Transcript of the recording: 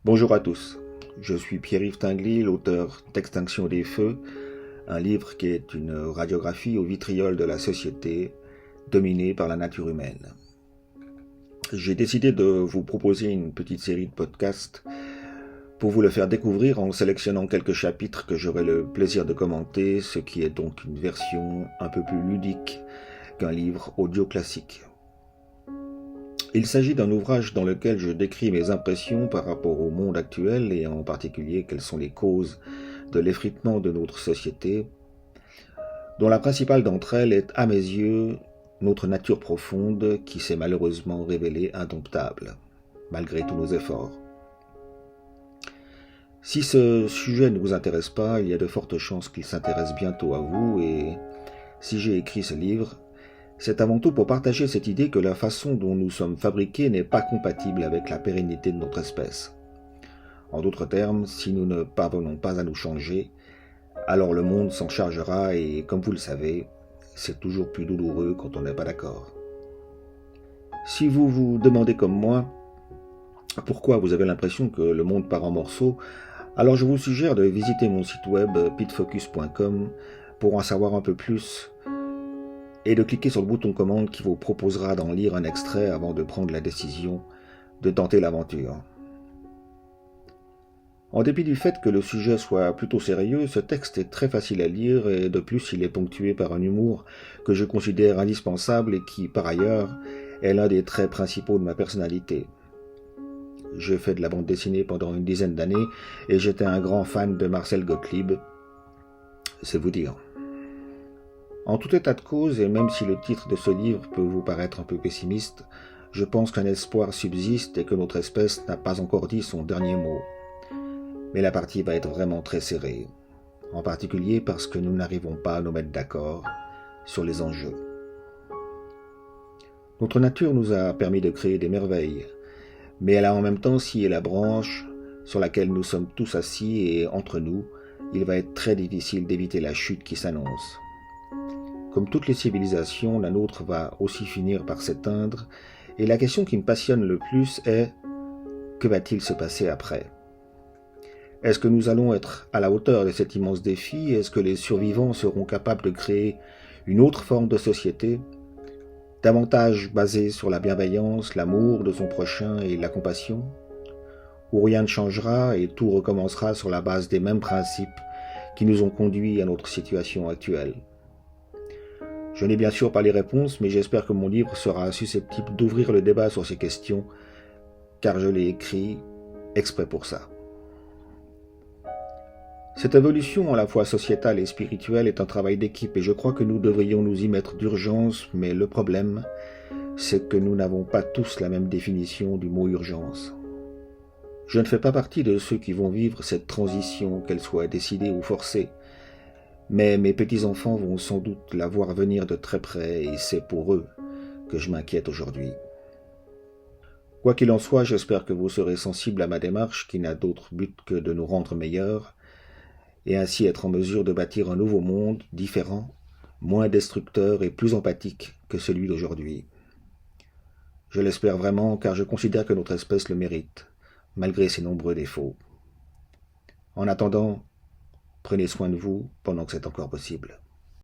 Bonjour à tous, je suis Pierre-Yves Tinguely, l'auteur d'Extinction des Feux, un livre qui est une radiographie au vitriol de la société dominée par la nature humaine. J'ai décidé de vous proposer une petite série de podcasts pour vous le faire découvrir en sélectionnant quelques chapitres que j'aurai le plaisir de commenter, ce qui est donc une version un peu plus ludique qu'un livre audio classique. Il s'agit d'un ouvrage dans lequel je décris mes impressions par rapport au monde actuel et en particulier quelles sont les causes de l'effritement de notre société, dont la principale d'entre elles est, à mes yeux, notre nature profonde qui s'est malheureusement révélée indomptable, malgré tous nos efforts. Si ce sujet ne vous intéresse pas, il y a de fortes chances qu'il s'intéresse bientôt à vous, et si j'ai écrit ce livre, c'est avant tout pour partager cette idée que la façon dont nous sommes fabriqués n'est pas compatible avec la pérennité de notre espèce. En d'autres termes, si nous ne parvenons pas à nous changer, alors le monde s'en chargera et, comme vous le savez, c'est toujours plus douloureux quand on n'est pas d'accord. Si vous vous demandez comme moi pourquoi vous avez l'impression que le monde part en morceaux, alors je vous suggère de visiter mon site web pitfocus.com pour en savoir un peu plus et de cliquer sur le bouton commande qui vous proposera d'en lire un extrait avant de prendre la décision de tenter l'aventure. En dépit du fait que le sujet soit plutôt sérieux, ce texte est très facile à lire et de plus il est ponctué par un humour que je considère indispensable et qui, par ailleurs, est l'un des traits principaux de ma personnalité. J'ai fait de la bande dessinée pendant une dizaine d'années et j'étais un grand fan de Marcel Gottlieb, c'est vous dire. En tout état de cause, et même si le titre de ce livre peut vous paraître un peu pessimiste, je pense qu'un espoir subsiste et que notre espèce n'a pas encore dit son dernier mot. Mais la partie va être vraiment très serrée, en particulier parce que nous n'arrivons pas à nous mettre d'accord sur les enjeux. Notre nature nous a permis de créer des merveilles, mais elle a en même temps scié la branche sur laquelle nous sommes tous assis et entre nous, il va être très difficile d'éviter la chute qui s'annonce. Comme toutes les civilisations, la nôtre va aussi finir par s'éteindre, et la question qui me passionne le plus est « que va-t-il se passer après ?» Est-ce que nous allons être à la hauteur de cet immense défi? Est-ce que les survivants seront capables de créer une autre forme de société, davantage basée sur la bienveillance, l'amour de son prochain et la compassion? Où rien ne changera et tout recommencera sur la base des mêmes principes qui nous ont conduits à notre situation actuelle? Je n'ai bien sûr pas les réponses, mais j'espère que mon livre sera susceptible d'ouvrir le débat sur ces questions, car je l'ai écrit exprès pour ça. Cette évolution à la fois sociétale et spirituelle est un travail d'équipe et je crois que nous devrions nous y mettre d'urgence, mais le problème, c'est que nous n'avons pas tous la même définition du mot urgence. Je ne fais pas partie de ceux qui vont vivre cette transition, qu'elle soit décidée ou forcée, mais mes petits-enfants vont sans doute la voir venir de très près et c'est pour eux que je m'inquiète aujourd'hui. Quoi qu'il en soit, j'espère que vous serez sensibles à ma démarche qui n'a d'autre but que de nous rendre meilleurs et ainsi être en mesure de bâtir un nouveau monde différent, moins destructeur et plus empathique que celui d'aujourd'hui. Je l'espère vraiment car je considère que notre espèce le mérite, malgré ses nombreux défauts. En attendant, prenez soin de vous pendant que c'est encore possible.